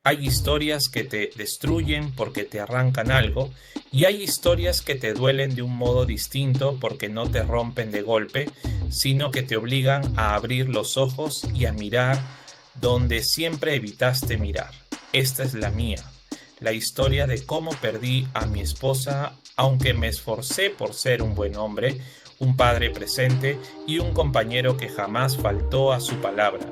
Hay historias que te destruyen porque te arrancan algo y hay historias que te duelen de un modo distinto porque no te rompen de golpe, sino que te obligan a abrir los ojos y a mirar donde siempre evitaste mirar. Esta es la mía, la historia de cómo perdí a mi esposa, aunque me esforcé por ser un buen hombre, un padre presente y un compañero que jamás faltó a su palabra.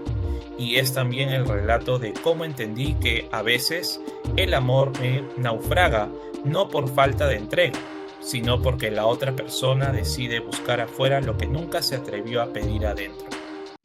Y es también el relato de cómo entendí que a veces el amor me naufraga, no por falta de entrega, sino porque la otra persona decide buscar afuera lo que nunca se atrevió a pedir adentro.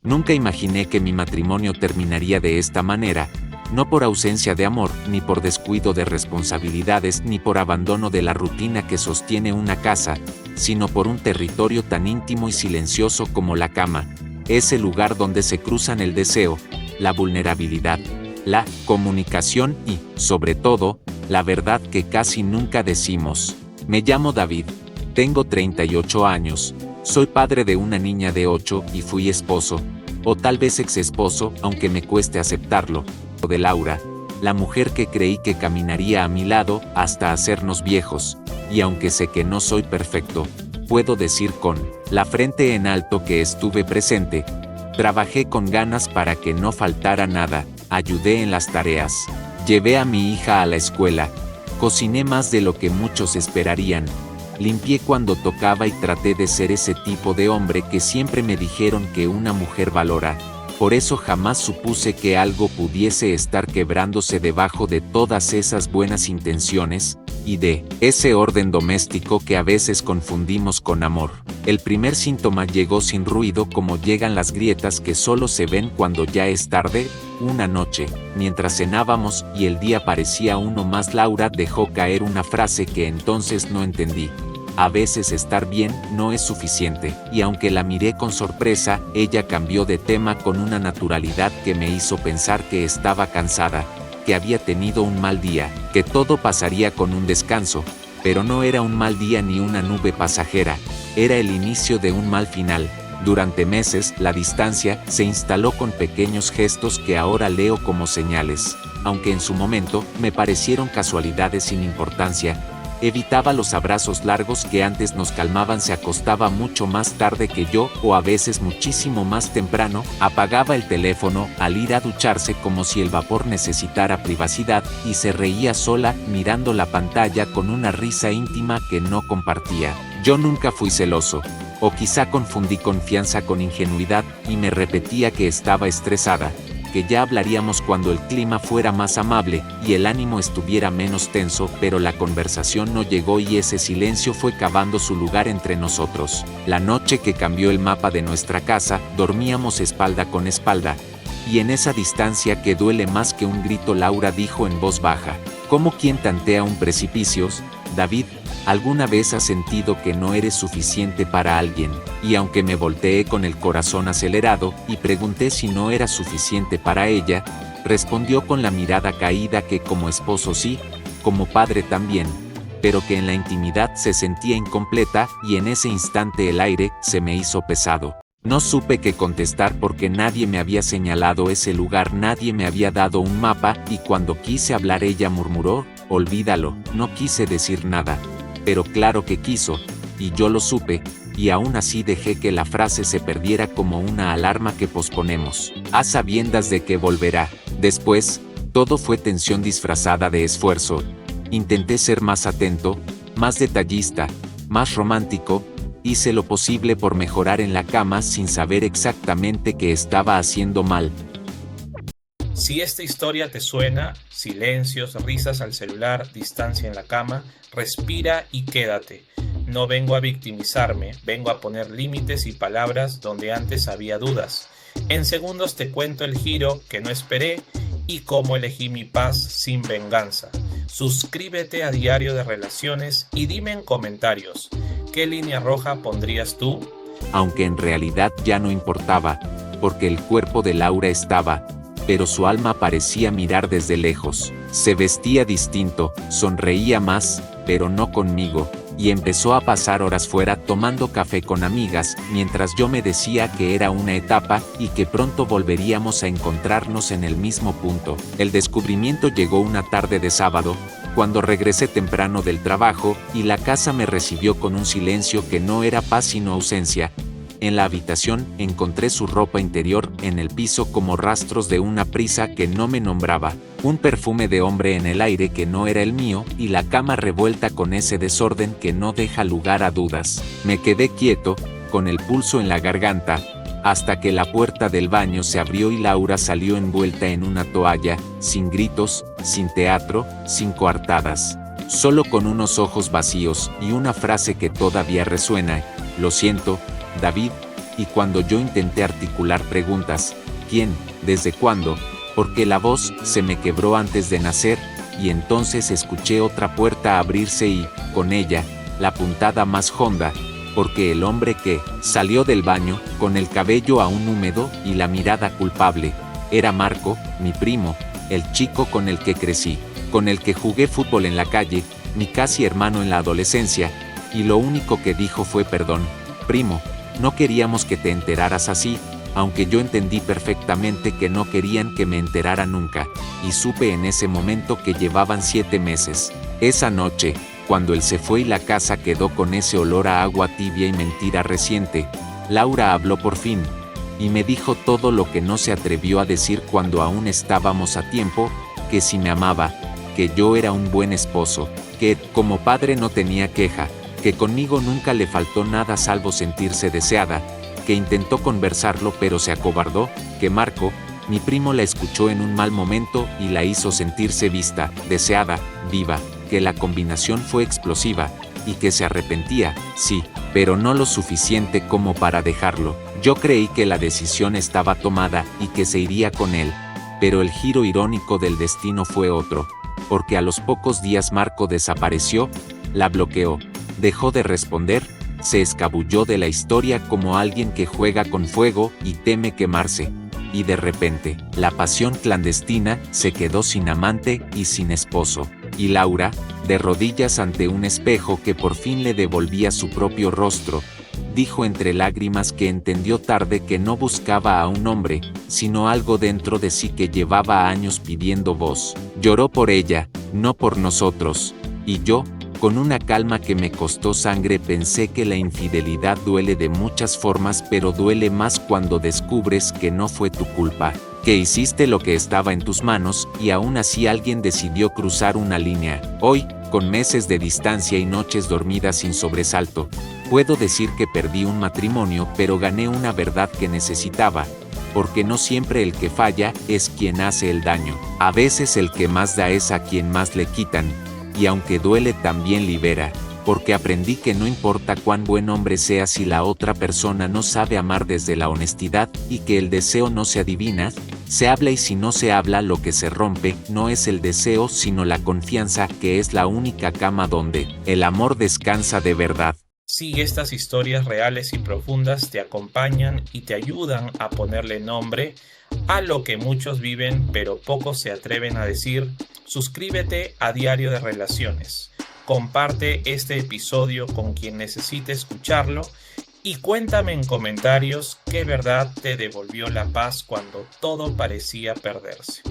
Nunca imaginé que mi matrimonio terminaría de esta manera, no por ausencia de amor, ni por descuido de responsabilidades, ni por abandono de la rutina que sostiene una casa, sino por un territorio tan íntimo y silencioso como la cama, ese lugar donde se cruzan el deseo, la vulnerabilidad, la comunicación y, sobre todo, la verdad que casi nunca decimos. Me llamo David, tengo 38 años, soy padre de una niña de 8 y fui esposo, o tal vez ex esposo, aunque me cueste aceptarlo, de Laura, la mujer que creí que caminaría a mi lado hasta hacernos viejos, y aunque sé que no soy perfecto, puedo decir con la frente en alto que estuve presente. Trabajé con ganas para que no faltara nada, ayudé en las tareas, llevé a mi hija a la escuela, cociné más de lo que muchos esperarían, limpié cuando tocaba y traté de ser ese tipo de hombre que siempre me dijeron que una mujer valora. Por eso jamás supuse que algo pudiese estar quebrándose debajo de todas esas buenas intenciones, y de ese orden doméstico que a veces confundimos con amor. El primer síntoma llegó sin ruido, como llegan las grietas que solo se ven cuando ya es tarde. Una noche, mientras cenábamos y el día parecía uno más, Laura dejó caer una frase que entonces no entendí. A veces estar bien no es suficiente, y aunque la miré con sorpresa, ella cambió de tema con una naturalidad que me hizo pensar que estaba cansada, que había tenido un mal día, que todo pasaría con un descanso, pero no era un mal día ni una nube pasajera, era el inicio de un mal final. Durante meses, la distancia se instaló con pequeños gestos que ahora leo como señales, aunque en su momento me parecieron casualidades sin importancia. Evitaba los abrazos largos que antes nos calmaban, se acostaba mucho más tarde que yo, o a veces muchísimo más temprano, apagaba el teléfono al ir a ducharse como si el vapor necesitara privacidad, y se reía sola, mirando la pantalla con una risa íntima que no compartía. Yo nunca fui celoso, o quizá confundí confianza con ingenuidad, y me repetía que estaba estresada, que ya hablaríamos cuando el clima fuera más amable y el ánimo estuviera menos tenso, pero la conversación no llegó y ese silencio fue cavando su lugar entre nosotros. La noche que cambió el mapa de nuestra casa, dormíamos espalda con espalda, y en esa distancia que duele más que un grito, Laura dijo en voz baja, como quien tantea un precipicio: David, ¿alguna vez has sentido que no eres suficiente para alguien? Y aunque me volteé con el corazón acelerado y pregunté si no era suficiente para ella, respondió con la mirada caída que como esposo sí, como padre también, pero que en la intimidad se sentía incompleta, y en ese instante el aire se me hizo pesado. No supe qué contestar porque nadie me había señalado ese lugar, nadie me había dado un mapa, y cuando quise hablar ella murmuró: olvídalo. No quise decir nada, pero claro que quiso, y yo lo supe, y aún así dejé que la frase se perdiera como una alarma que posponemos, a sabiendas de que volverá. Después, todo fue tensión disfrazada de esfuerzo. Intenté ser más atento, más detallista, más romántico. Hice lo posible por mejorar en la cama sin saber exactamente qué estaba haciendo mal. Si esta historia te suena, silencios, risas al celular, distancia en la cama, respira y quédate. No vengo a victimizarme, vengo a poner límites y palabras donde antes había dudas. En segundos te cuento el giro que no esperé y cómo elegí mi paz sin venganza. Suscríbete a Diario de Relaciones y dime en comentarios, ¿qué línea roja pondrías tú? Aunque en realidad ya no importaba, porque el cuerpo de Laura estaba, pero su alma parecía mirar desde lejos. Se vestía distinto, sonreía más, pero no conmigo. y empezó a pasar horas fuera tomando café con amigas, mientras yo me decía que era una etapa y que pronto volveríamos a encontrarnos en el mismo punto. El descubrimiento llegó una tarde de sábado, cuando regresé temprano del trabajo y la casa me recibió con un silencio que no era paz sino ausencia. En la habitación encontré su ropa interior en el piso como rastros de una prisa que no me nombraba, un perfume de hombre en el aire que no era el mío y la cama revuelta con ese desorden que no deja lugar a dudas. Me quedé quieto, con el pulso en la garganta, hasta que la puerta del baño se abrió y Laura salió envuelta en una toalla, sin gritos, sin teatro, sin coartadas. Solo con unos ojos vacíos y una frase que todavía resuena: lo siento, David. Y cuando yo intenté articular preguntas, ¿quién? ¿Desde cuándo? Porque la voz se me quebró antes de nacer, y entonces escuché otra puerta abrirse y, con ella, la puntada más honda, porque el hombre que salió del baño, con el cabello aún húmedo y la mirada culpable, era Marco, mi primo, el chico con el que crecí, con el que jugué fútbol en la calle, mi casi hermano en la adolescencia, y lo único que dijo fue: perdón, primo, no queríamos que te enteraras así, aunque yo entendí perfectamente que no querían que me enterara nunca, y supe en ese momento que llevaban 7 meses. Esa noche, cuando él se fue y la casa quedó con ese olor a agua tibia y mentira reciente, Laura habló por fin, y me dijo todo lo que no se atrevió a decir cuando aún estábamos a tiempo, que si me amaba, que yo era un buen esposo, que como padre no tenía queja, que conmigo nunca le faltó nada salvo sentirse deseada, que intentó conversarlo pero se acobardó, que Marco, mi primo, la escuchó en un mal momento y la hizo sentirse vista, deseada, viva, que la combinación fue explosiva, y que se arrepentía, sí, pero no lo suficiente como para dejarlo. Yo creí que la decisión estaba tomada y que se iría con él, pero el giro irónico del destino fue otro, porque a los pocos días Marco desapareció, la bloqueó, dejó de responder, se escabulló de la historia como alguien que juega con fuego y teme quemarse. Y de repente, la pasión clandestina se quedó sin amante y sin esposo. Y Laura, de rodillas ante un espejo que por fin le devolvía su propio rostro, dijo entre lágrimas que entendió tarde que no buscaba a un hombre, sino algo dentro de sí que llevaba años pidiendo voz. Lloró por ella, no por nosotros. Y yo, con una calma que me costó sangre, pensé que la infidelidad duele de muchas formas, pero duele más cuando descubres que no fue tu culpa, que hiciste lo que estaba en tus manos y aún así alguien decidió cruzar una línea. Hoy, con meses de distancia y noches dormidas sin sobresalto, puedo decir que perdí un matrimonio, pero gané una verdad que necesitaba, porque no siempre el que falla es quien hace el daño. A veces el que más da es a quien más le quitan. Y aunque duele también libera, porque aprendí que no importa cuán buen hombre sea si la otra persona no sabe amar desde la honestidad, y que el deseo no se adivina, se habla, y si no se habla lo que se rompe no es el deseo sino la confianza, que es la única cama donde el amor descansa de verdad. Si estas historias reales y profundas te acompañan y te ayudan a ponerle nombre a lo que muchos viven pero pocos se atreven a decir, suscríbete a Diario de Relaciones, comparte este episodio con quien necesite escucharlo y cuéntame en comentarios qué verdad te devolvió la paz cuando todo parecía perderse.